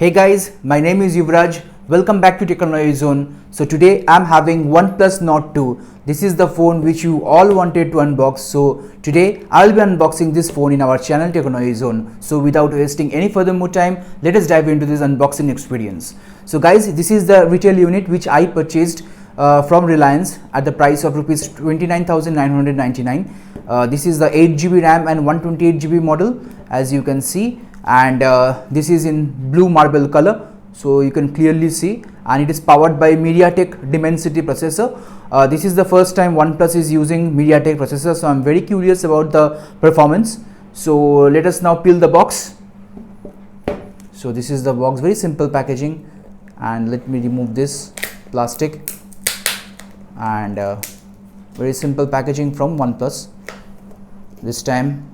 Hey guys, my name is Yuvraj. Welcome back to Technology Zone. So today I'm having OnePlus Nord 2. This is the phone which you all wanted to unbox. So today I'll be unboxing this phone in our channel Technology Zone. So without wasting any further more time, let us dive into this unboxing experience. So guys, this is the retail unit which I purchased from Reliance at the price of rupees 29,999. This is the 8GB RAM and 128GB model, as you can see, and this is in blue marble color, so you can clearly see, and it is powered by MediaTek Dimensity processor. This is the first time OnePlus is using MediaTek processor, so I'm very curious about the performance. So let us now peel the box. So this is the box, very simple packaging, and let me remove this plastic, and very simple packaging from OnePlus this time.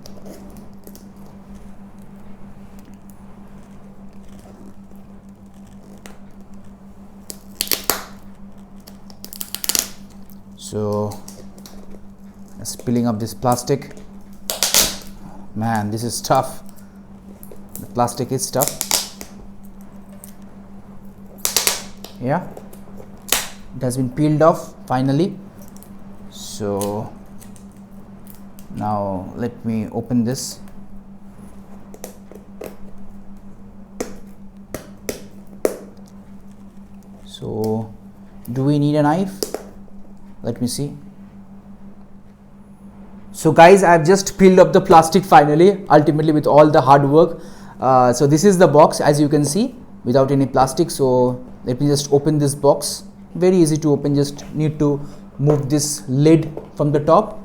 So just peeling up this plastic. Man, this is tough. The plastic is tough. Yeah, it has been peeled off finally. So now let me open this. So do we need a knife? Let me see. So guys, I have just peeled up the plastic finally, ultimately with all the hard work. So this is the box, as you can see, without any plastic. So let me just open this box. Very easy to open, just need to move this lid from the top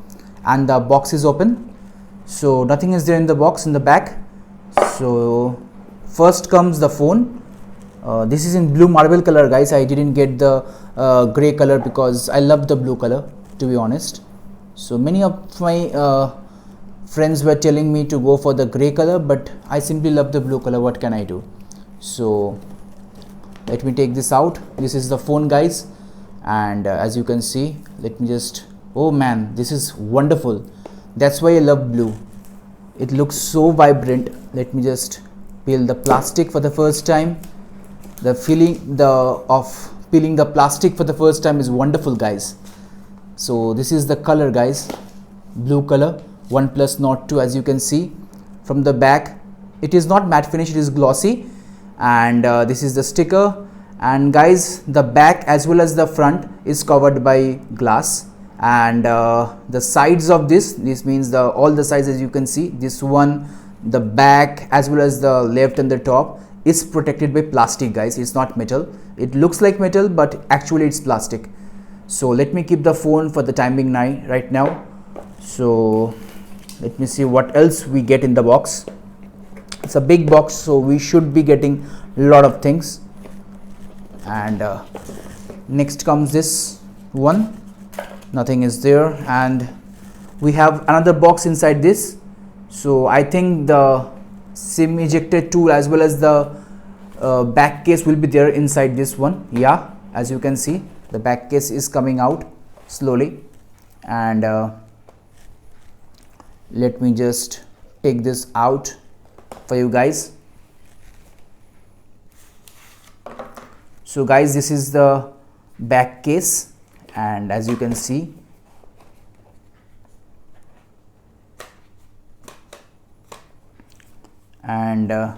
and the box is open. So nothing is there in the box in the back. So first comes the phone. This is in blue marble color, guys. I didn't get the gray color because I love the blue color, to be honest. So many of my friends were telling me to go for the gray color, but I simply love the blue color. What can I do? So let me take this out. This is the phone, guys, and as you can see, let me just, oh man, this is wonderful. That's why I love blue. It looks so vibrant. Let me just peel the plastic for the first time. The feeling of peeling the plastic for the first time is wonderful, guys. So this is the color, guys, blue color, OnePlus Nord 2. As you can see from the back, it is not matte finish, it is glossy, and this is the sticker. And guys, the back as well as the front is covered by glass, and the sides of this means all the sides, as you can see, this one, the back as well as the left and the top is protected by plastic, guys. It's not metal. It looks like metal, but actually it's plastic. So let me keep the phone for the time being right now. So let me see what else we get in the box. It's a big box, so we should be getting a lot of things. And next comes this one. Nothing is there, and we have another box inside this. So I think the SIM ejector tool as well as the back case will be there inside this one. Yeah, as you can see, the back case is coming out slowly, and let me just take this out for you guys. So guys, this is the back case, and as you can see, and as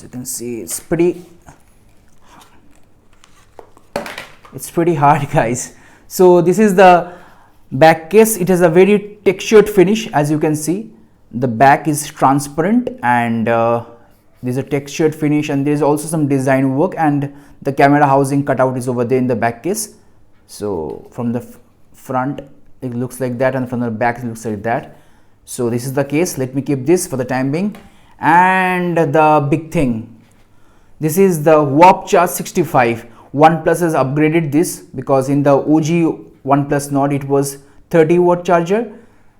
you can see, it's pretty hard, guys. So this is the back case. It has a very textured finish. As you can see, the back is transparent, and there's a textured finish, and there's also some design work, and the camera housing cutout is over there in the back case. So from the front it looks like that, and from the back it looks like that. So this is the case. Let me keep this for the time being. And the big thing, this is the Warp Charge 65. OnePlus has upgraded this because in the OG OnePlus Nord it was 30-watt charger.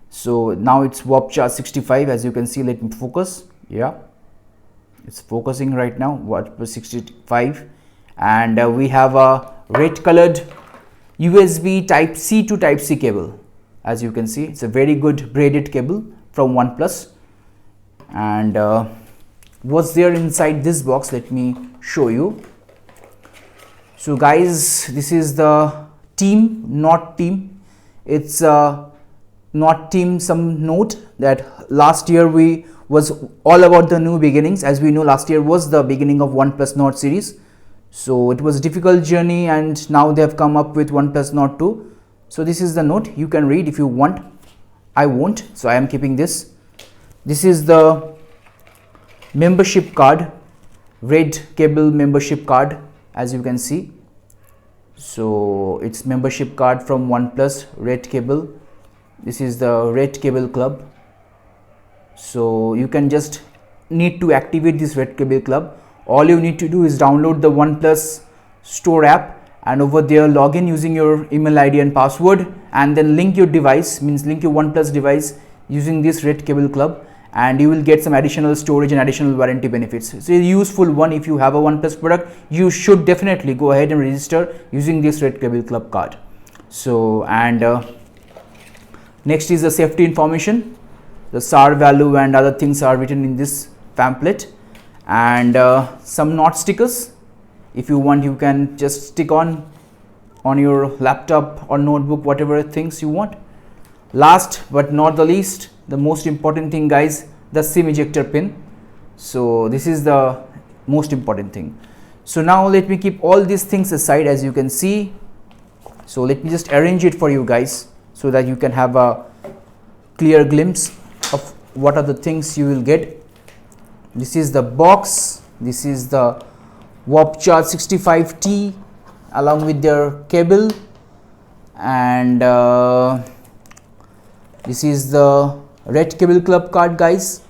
So now it's Warp Charge 65, as you can see. Let me focus. Yeah, it's focusing right now. Warp 65, and we have a red colored USB Type C to Type C cable. As you can see, it's a very good braided cable from OnePlus, and what's there inside this box. Let me show you. So guys, this is the team, not team. It's not team some note that last year we was all about the new beginnings. As we know, last year was the beginning of OnePlus Nord series. So it was a difficult journey, and now they have come up with OnePlus Nord 2. So this is the note. You can read if you want. I won't, so I am keeping this. This is the membership card, red cable membership card, as you can see. So it's membership card from OnePlus, red cable. This is the red cable club. So you can just need to activate this red cable club. All you need to do is download the OnePlus Store app, and over there log in using your email ID and password, and then link your device, means link your OnePlus device using this red cable club, and you will get some additional storage and additional warranty benefits. It's a useful one. If you have a OnePlus product, you should definitely go ahead and register using this red cable club card. So, and next is the safety information. The SAR value and other things are written in this pamphlet, and some Nord stickers. If you want, you can just stick on your laptop or notebook, whatever things you want. Last but not the least, the most important thing guys, the SIM ejector pin. So this is the most important thing. So now let me keep all these things aside, as you can see. So let me just arrange it for you guys so that you can have a clear glimpse of what are the things you will get. This is the box. This is the Warp Charge 65T along with their cable, and this is the red cable club card guys.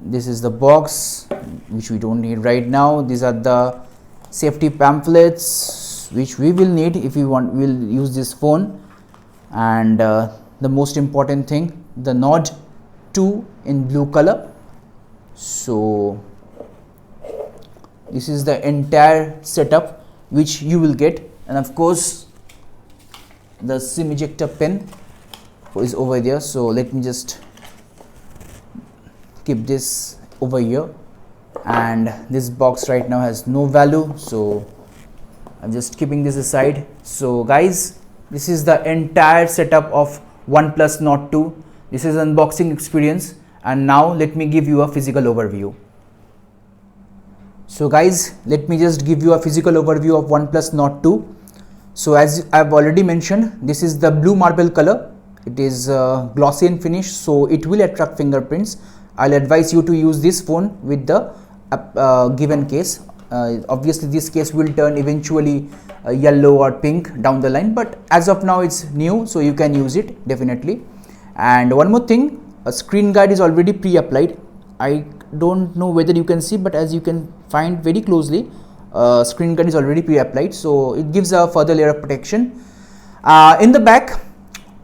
This is the box, which we don't need right now. These are the safety pamphlets which we will need if we want. We'll use this phone, and the most important thing, the Nord 2 in blue color. So this is the entire setup which you will get, and of course the SIM ejector pin is over there. So let me just keep this over here, and this box right now has no value, so I'm just keeping this aside. So guys, this is the entire setup of OnePlus Nord 2. This is an unboxing experience, and now let me give you a physical overview. So guys, let me just give you a physical overview of OnePlus Nord 2. So as I've already mentioned, this is the blue marble color. It is glossy in finish, so it will attract fingerprints. I'll advise you to use this phone with the given case. Obviously this case will turn eventually yellow or pink down the line, but as of now it's new, so you can use it definitely. And one more thing, a screen guard is already pre-applied. I don't know whether you can see, but as you can find very closely, screen guard is already pre-applied, so it gives a further layer of protection. In the back,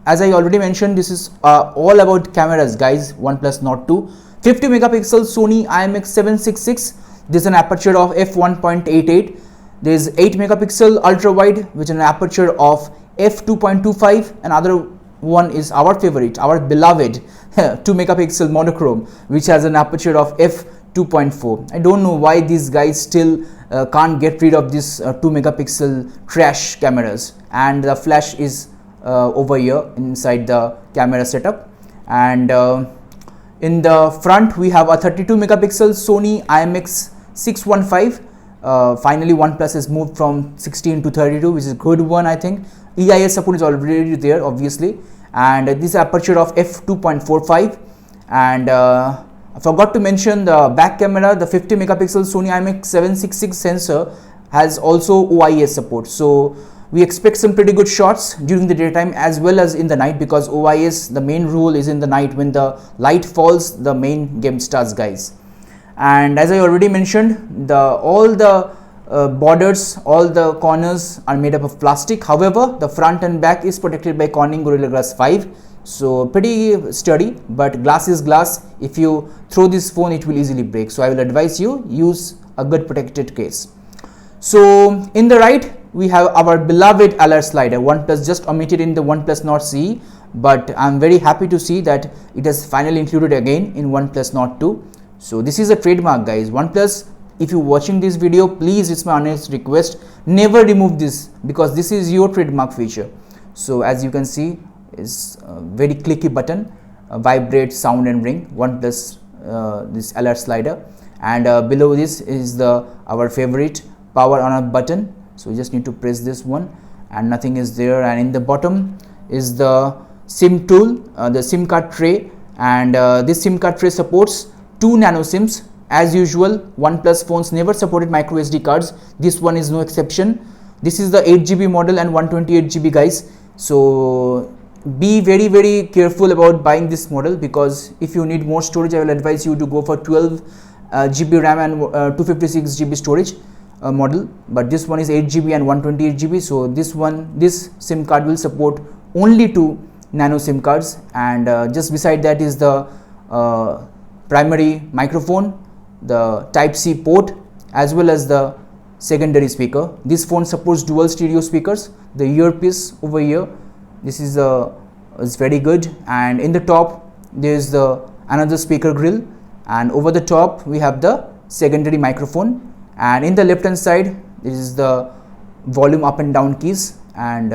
as I already mentioned, this is all about cameras guys. OnePlus Nord 2, 50 megapixel Sony IMX766. There's an aperture of f1.88. There's 8 megapixel ultra wide with an aperture of f2.25. Another one is our favorite, our beloved 2 megapixel monochrome, which has an aperture of f2.4. I don't know why these guys still can't get rid of this 2 megapixel trash cameras. And the flash is over here inside the camera setup. And in the front we have a 32 megapixel Sony IMX615. Finally OnePlus has moved from 16 to 32, which is a good one. I think EIS support is already there obviously, and this aperture of f2.45. and I forgot to mention the back camera, the 50 megapixel Sony IMX766 sensor has also OIS support. So we expect some pretty good shots during the daytime as well as in the night, because OIS, the main rule is in the night. When the light falls, the main game starts guys. And as I already mentioned, all the borders, all the corners are made up of plastic. However, the front and back is protected by Corning Gorilla Glass 5. So pretty sturdy, but glass is glass. If you throw this phone, it will easily break. So I will advise you use a good protected case. So in the right, we have our beloved LR slider. OnePlus just omitted in the OnePlus Nord CE, but I'm very happy to see that it has finally included again in OnePlus Nord 2. So this is a trademark, guys. OnePlus, if you're watching this video, please, it's my honest request, never remove this, because this is your trademark feature. So as you can see, is a very clicky button, vibrate, sound and ring. OnePlus this alert slider, and below this is the our favorite power on off button. So you just need to press this one, and nothing is there. And in the bottom is the SIM tool, the SIM card tray, and this SIM card tray supports 2 nano SIMs. As usual, OnePlus phones never supported micro SD cards. This one is no exception. This is the 8GB model and 128GB, guys. So be very careful about buying this model, because if you need more storage, I will advise you to go for 12GB RAM and 256GB storage model. But this one is 8GB and 128GB. So this SIM card will support only 2 nano SIM cards, and just beside that is the primary microphone, the Type-C port, as well as the secondary speaker. This phone supports dual stereo speakers. The earpiece over here, this is very good, and in the top there is another speaker grill, and over the top we have the secondary microphone, and in the left hand side this is the volume up and down keys, and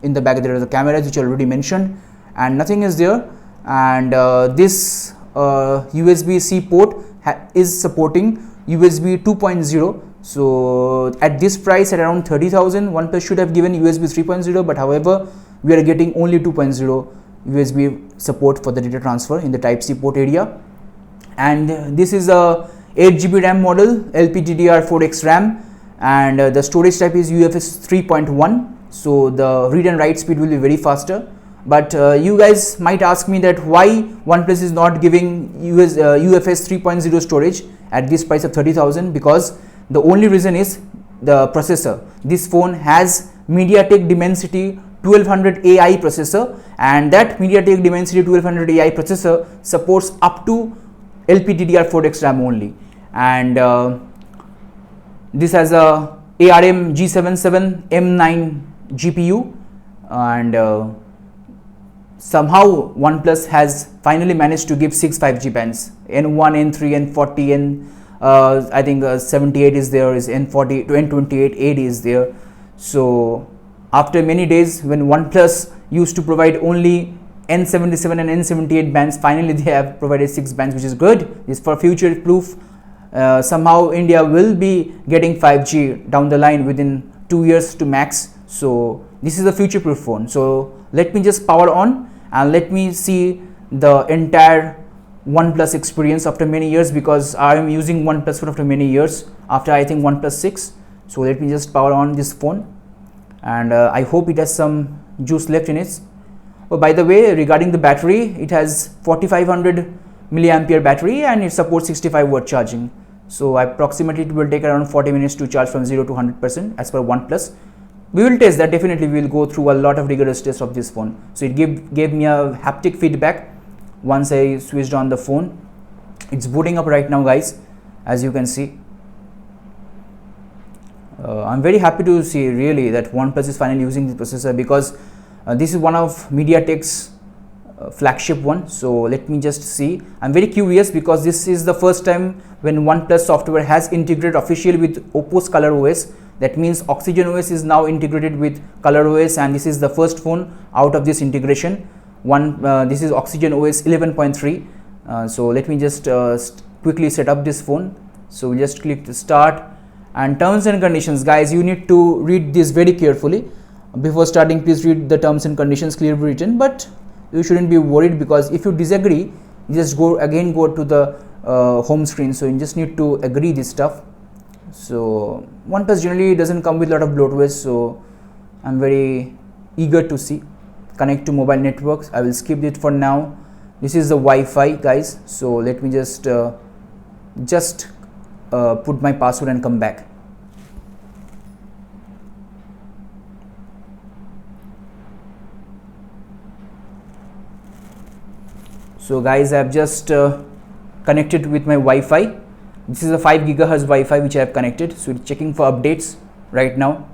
in the back there are the cameras which I already mentioned, and nothing is there. And this USB-C port is supporting USB 2.0. So at this price, at around 30,000, OnePlus should have given USB 3.0, but however we are getting only 2.0 USB support for the data transfer in the Type-C port area. And this is a 8GB RAM model, LPDDR4X RAM, and the storage type is UFS 3.1. So the read and write speed will be very faster. But you guys might ask me that why OnePlus is not giving UFS 3.0 storage at this price of 30,000, because the only reason is the processor. This phone has MediaTek Dimensity 1200 AI processor, and that MediaTek Dimensity 1200 AI processor supports up to LPDDR4X RAM only. And this has a ARM G77 M9 GPU, and somehow OnePlus has finally managed to give 6 5G bands, N1, N3, N40, N I think 78 is there, is N40 to N28, 80 is there. So after many days, when OnePlus used to provide only N77 and N78 bands, finally they have provided 6 bands, which is good. It's for future proof. Somehow India will be getting 5G down the line within 2 years to max. So this is a future proof phone. So let me just power on and let me see the entire OnePlus experience after many years, because I am using OnePlus phone after many years, after I think OnePlus 6. So let me just power on this phone, and I hope it has some juice left in it. Oh, by the way, regarding the battery, it has 4500 milliampere battery and it supports 65 watt charging. So approximately it will take around 40 minutes to charge from 0 to 100% as per OnePlus. We will test that, definitely we will go through a lot of rigorous tests of this phone. So it gave me a haptic feedback once I switched on the phone. It's booting up right now, guys, as you can see. I'm very happy to see really that OnePlus is finally using this processor, because this is one of MediaTek's flagship one. So let me just see. I'm very curious because this is the first time when OnePlus software has integrated officially with Oppo's ColorOS. That means OxygenOS is now integrated with ColorOS, and this is the first phone out of this integration. This is OxygenOS 11.3. So let me just quickly set up this phone. So we just click to start, and terms and conditions, guys, you need to read this very carefully before starting. Please read the terms and conditions clearly written, but you shouldn't be worried, because if you disagree, you just go to the home screen. So you just need to agree this stuff. So OnePlus generally doesn't come with a lot of bloatware, so I'm very eager to see. Connect to mobile networks. I will skip it for now. This is the Wi-Fi, guys. So let me just put my password and come back. So guys, I have just connected with my Wi-Fi. This is a 5 GHz Wi-Fi which I have connected. So it's checking for updates right now.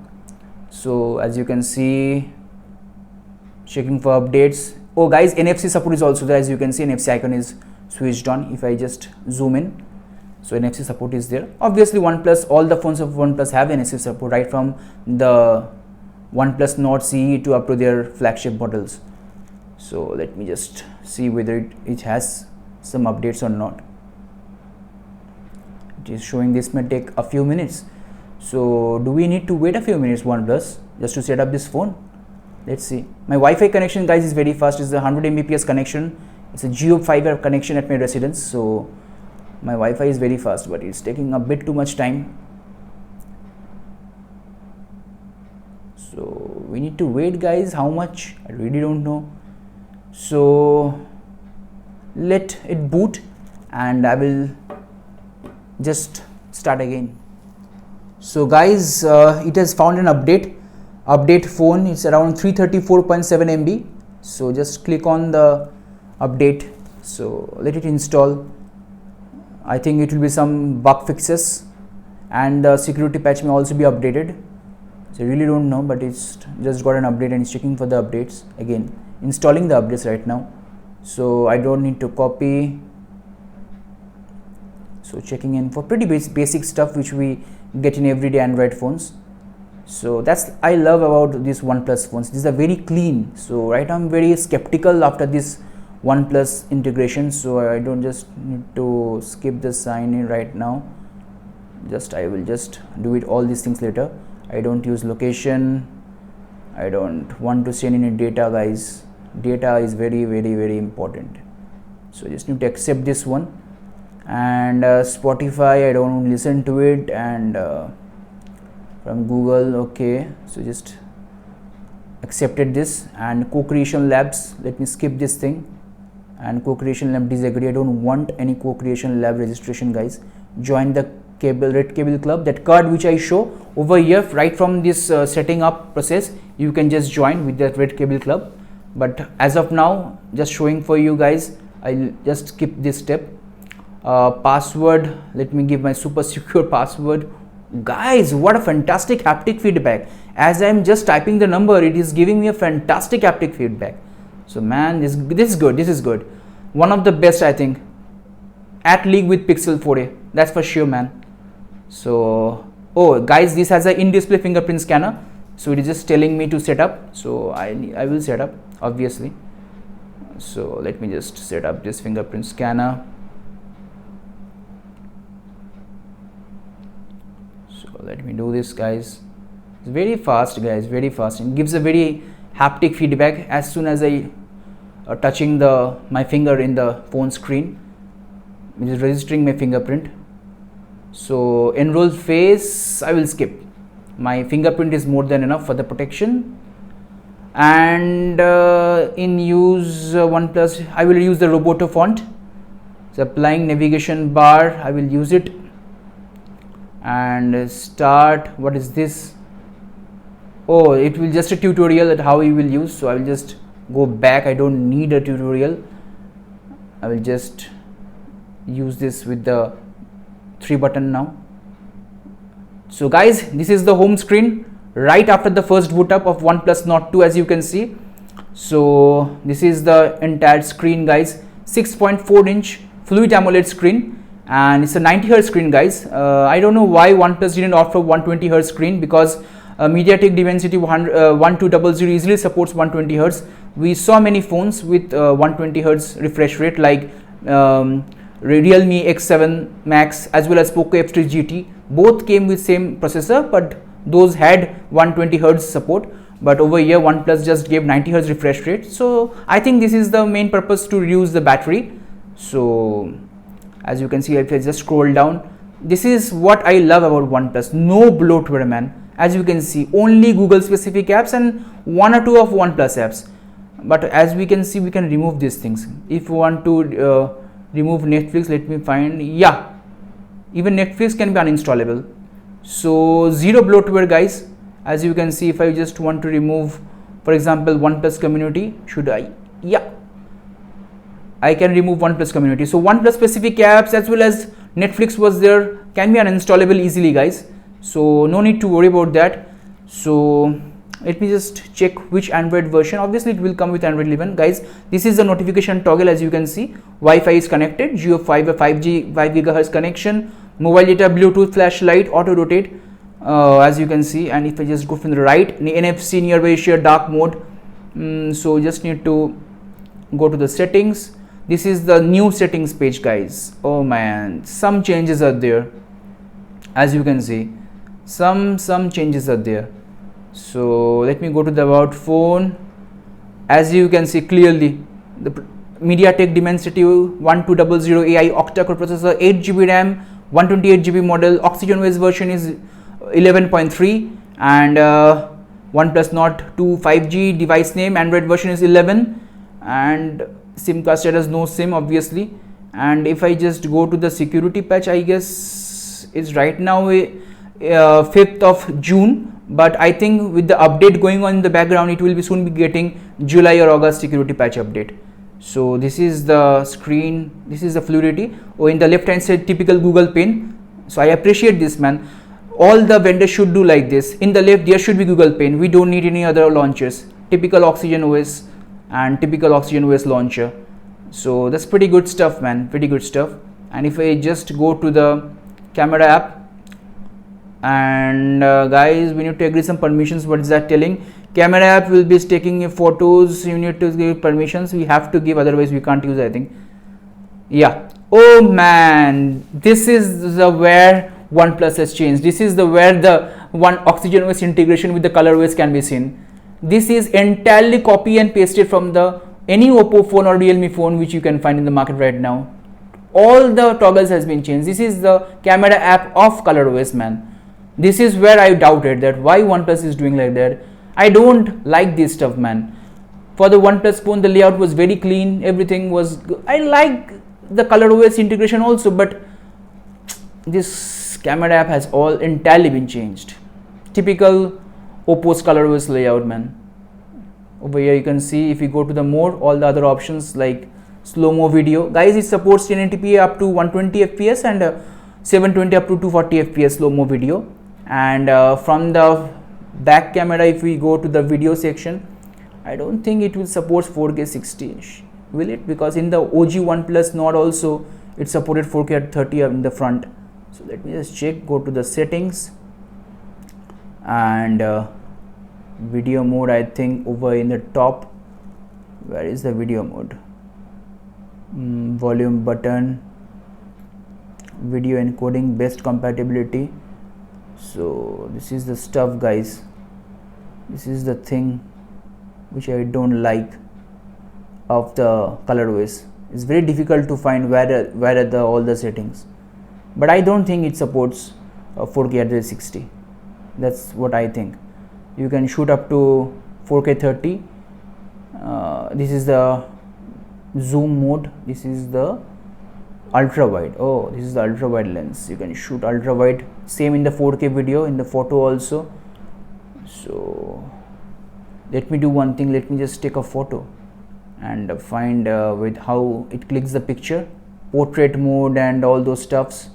So as you can see, checking for updates. Oh guys, NFC support is also there. As you can see, NFC icon is switched on. If I just zoom in, So NFC support is there. Obviously OnePlus, all the phones of OnePlus have NFC support, right from the OnePlus Nord CE to up to their flagship models. So let me just see whether it has some updates or not. It is showing this may take a few minutes. So do we need to wait a few minutes, OnePlus, just to set up this phone? Let's see. My Wi-Fi connection, guys, is very fast. It's a 100 Mbps connection. It's a Jio Fiber connection at my residence. So my Wi-Fi is very fast, but it's taking a bit too much time. So we need to wait, guys. How much? I really don't know. So let it boot and I will just start again. So guys, it has found an update phone. It's around 334.7 MB. So just click on the update. So let it install. I think it will be some bug fixes and the security patch may also be updated. So I really don't know, but it's just got an update and it's checking for the updates. Again, installing the updates right now. So I don't need to copy. So checking in for pretty basic stuff which we get in everyday Android phones. So that's I love about these OnePlus phones. These are very clean. So right now I'm very skeptical after this OnePlus integration. So I don't just need to skip the sign in right now. I will just do it all these things later. I don't use location. I don't want to send any data, guys. Data is very important. So just need to accept this one. And Spotify, I don't listen to it. And from Google, okay. So just accepted this. And Co-Creation Labs, let me skip this thing. And Co-Creation Lab, disagree. I don't want any Co-Creation Lab registration, guys. Join the Red Cable Club. That card which I show over here, right from this setting up process, you can just join with that Red Cable Club. But as of now, just showing for you guys, I'll just skip this step. Password, let me give my super secure password. Guys, what a fantastic haptic feedback. As I'm just typing the number, it is giving me a fantastic haptic feedback. So man, this is good. One of the best, I think, at league with Pixel 4a, that's for sure, man. So oh guys, this has an in-display fingerprint scanner. So it is just telling me to set up. So I will set up, obviously. So let me just set up this fingerprint scanner. So let me do this, guys. It's very fast, guys, very fast. It gives a very haptic feedback as soon as I touching my finger in the phone screen. It is registering my fingerprint. So enroll face, I will skip. My fingerprint is more than enough for the protection. And in use OnePlus, I will use the Roboto font. So applying navigation bar, I will use it. And start, what is this? Oh, it will just a tutorial at how you will use. So I will just go back. I don't need a tutorial. I will just use this with the 3 button now. So guys, this is the home screen right after the first boot up of OnePlus Nord 2, as you can see. So this is the entire screen, guys. 6.4-inch Fluid AMOLED screen, and it's a 90Hz screen, guys. I don't know why OnePlus didn't offer 120Hz screen, because MediaTek Dimensity 1200 easily supports 120Hz. We saw many phones with 120Hz refresh rate, like Realme X7 Max as well as Poco F3 GT. Both came with same processor, but those had 120Hz support. But over here OnePlus just gave 90Hz refresh rate. So I think this is the main purpose, to reduce the battery. So as you can see, if I just scroll down, this is what I love about OnePlus. No bloatware, man. As you can see, only Google specific apps and 1 or 2 of OnePlus apps. But as we can see, we can remove these things. If we want to remove Netflix, let me find. Yeah, even Netflix can be uninstallable. So zero bloatware, guys. As you can see, if I just want to remove, for example, OnePlus community, should I? Yeah, I can remove OnePlus community. So OnePlus specific apps as well as Netflix was there, can be uninstallable easily, guys. So no need to worry about that. So let me just check which Android version. Obviously it will come with Android 11. Guys, this is the notification toggle. As you can see, Wi-Fi is connected, Jio 5G 5 GHz connection, mobile data, Bluetooth, flashlight, auto rotate, as you can see. And if I just go from the right, NFC nearby share, dark mode. So just need to go to the settings. This is the new settings page, guys. Oh man, some changes are there. As you can see, some changes are there. So let me go to the about phone. As you can see clearly, the MediaTek Dimensity 1200 AI octa-core processor, 8GB RAM, 128GB model. Oxygen OS version is 11.3, and OnePlus Nord 2 5G device name. Android version is 11, and SIM card status no SIM, obviously. And if I just go to the security patch, I guess it's right now 5th of June. But I think with the update going on in the background, it will be soon be getting July or August security patch update. So this is the screen, this is the fluidity. Oh, in the left hand side, typical Google Pin. So I appreciate this, man. All the vendors should do like this. In the left there should be Google Pin. We don't need any other launchers. Typical Oxygen OS and typical Oxygen OS launcher. So that's pretty good stuff, man, pretty good stuff. And if I just go to the camera app, and guys, we need to agree some permissions. What is that telling? Camera app will be taking photos, you need to give permissions, we have to give, otherwise we can't use, I think. Yeah. Oh man, this is the where OnePlus has changed. This is the where the one Oxygen OS integration with the ColorOS can be seen. This is entirely copy and pasted from the any Oppo phone or Realme phone which you can find in the market right now. All the toggles has been changed. This is the camera app of ColorOS, man. This is where I doubted that why OnePlus is doing like that. I don't like this stuff, man. For the OnePlus phone, the layout was very clean. Everything was good. I like the ColorOS integration also, but this camera app has all entirely been changed. Typical Oppo's ColorOS layout, man. Over here you can see, if you go to the mode, all the other options like slow-mo video. Guys, it supports 1080p up to 120 FPS and 720 up to 240 FPS slow-mo video. And from the back camera, if we go to the video section, I don't think it will support 4K 60, will it? Because in the OG OnePlus Nord also it supported 4K at 30 in the front. So let me just check, go to the settings, and video mode, I think over in the top. Where is the video mode? Volume button, video encoding, best compatibility. So this is the stuff, guys. This is the thing which I don't like of the ColorOS. It's very difficult to find where are the all the settings, but I don't think it supports 4K at 60. That's what I think. You can shoot up to 4K 30. This is the zoom mode. This is the ultra wide. Oh, this is the ultra wide lens. You can shoot ultra wide. Same in the 4K video, in the photo also. So let me do one thing. Let me just take a photo and find with how it clicks the picture. Portrait mode and all those stuffs.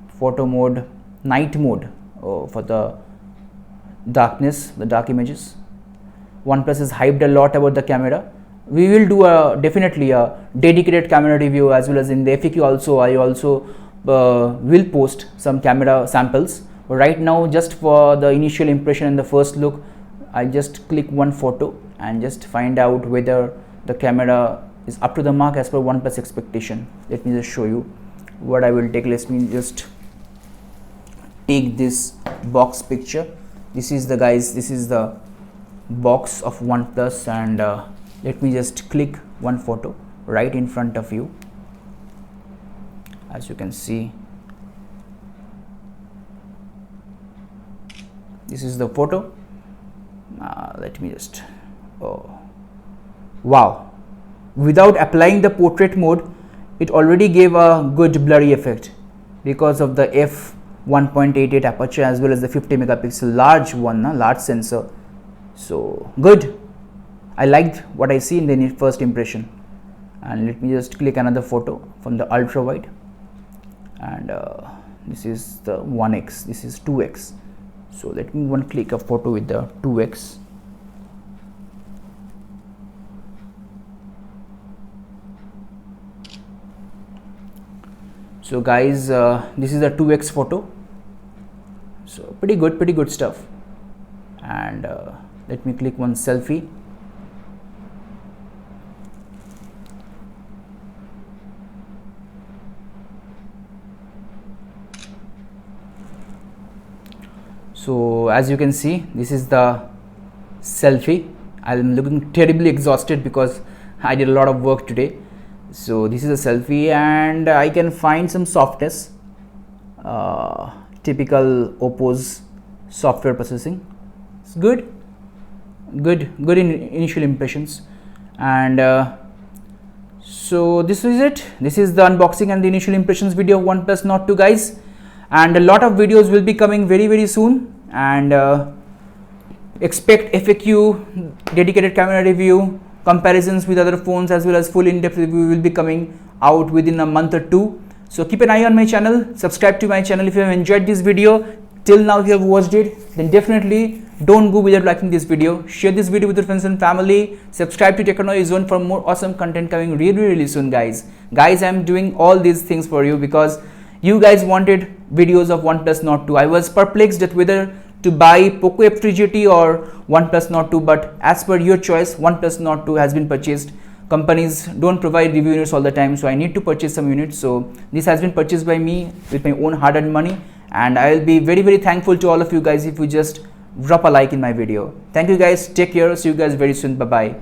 Photo mode, night mode for the darkness, the dark images. OnePlus is hyped a lot about the camera. We will do definitely a dedicated camera review, as well as in the FAQ also. I also will post some camera samples. But right now, just for the initial impression and the first look, I just click one photo and just find out whether the camera is up to the mark as per OnePlus expectation. Let me just show you what I will take. Let me just take this box picture. This is the, guys, this is the box of OnePlus, and let me just click one photo right in front of you. As you can see, this is the photo. Let me just, oh wow, without applying the portrait mode, it already gave a good blurry effect because of the f1.88 aperture as well as the 50 megapixel large one, large sensor. So good. I liked what I see in the first impression. And let me just click another photo from the ultra wide, and this is the 1x, this is 2x. So let me click a photo with the 2x. So guys, this is a 2x photo, so pretty good stuff. And let me click one selfie. So as you can see, this is the selfie. I'm looking terribly exhausted because I did a lot of work today. So this is a selfie, and I can find some softness, typical Oppo's software processing. It's good in initial impressions. And so this is it. This is the unboxing and the initial impressions video of OnePlus Nord 2, guys. And a lot of videos will be coming very soon, and expect FAQ, dedicated camera review, comparisons with other phones, as well as full in-depth review will be coming out within a month or two. So keep an eye on my channel, subscribe to my channel. If you have enjoyed this video till now, if you have watched it, then definitely don't go without liking this video. Share this video with your friends and family. Subscribe to Technology Zone for more awesome content coming really soon, guys. I'm doing all these things for you because you guys wanted videos of OnePlus Nord 2. I was perplexed at whether to buy Poco F3 GT or OnePlus Nord 2, but as per your choice, OnePlus Nord 2 has been purchased. Companies don't provide review units all the time, so I need to purchase some units. So this has been purchased by me with my own hard-earned money, and I will be very thankful to all of you guys if you just drop a like in my video. Thank you guys, take care, see you guys very soon, bye bye.